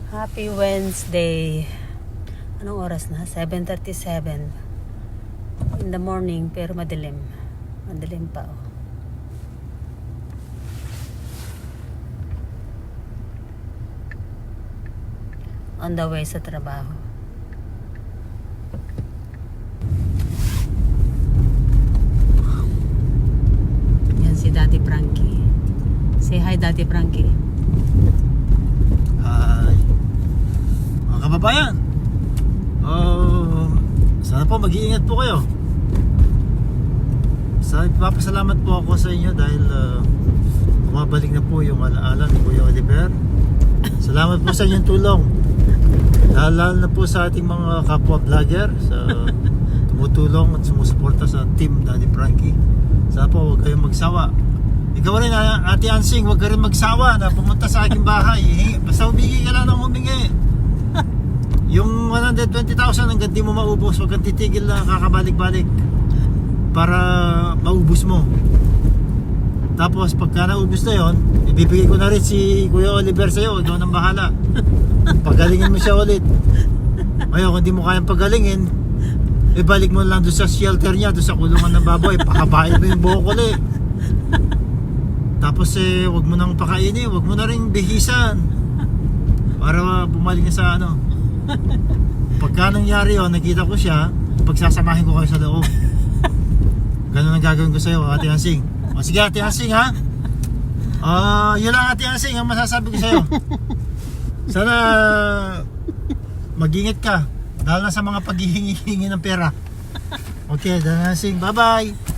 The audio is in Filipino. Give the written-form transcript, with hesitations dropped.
Happy Wednesday. Anong oras na? 7:37 in the morning, pero madilim. Madilim pa, oh. On the way sa trabaho. Yan si Daddy Frankie. Say hi, Daddy Frankie. Hi mga kababayan, sana po mag-iingat po kayo. Papasalamat po ako sa inyo dahil bumabalik na po yung alaala ni Kuya Oliver. Salamat po sa inyong tulong, lalo na po sa ating mga kapwa vlogger sa tumutulong at sumusuporta sa team Daddy Frankie. Sana po huwag kayong magsawa. Ikaw rin, Ate Ansing, huwag ka rin magsawa na pumunta sa aking bahay. Basta humingi ka lang ng humingi. Yung 120,000 hanggang di mo maubos, huwag kang titigil na kakabalik-balik para maubos mo. Tapos pagka naubos na yon, ibibigay ko na rin si Kuya Oliver sa'yo. Ikaw nang bahala. Pagalingin mo siya ulit. Ayaw, kung di mo kayang pagalingin, ibalik mo lang doon sa shelter niya, doon sa kulungan ng baboy. Pakabain mo yung buhok ulit. Tapos wag mo nang pakainin, wag mo na ring bihisan para bumalik na sa ano. Pagka nangyari yun, nakita ko siya, pagsasamahin ko kayo sa loob. Ganun ang gagawin ko sa'yo, Ate Hansing. O sige, Ate Hansing, ha? Yun lang, Ate Hansing, ang masasabi ko sa'yo. Sana mag-ingat ka, dahil na sa mga paghihingi ng pera. Okay, Ate Hansing, bye-bye.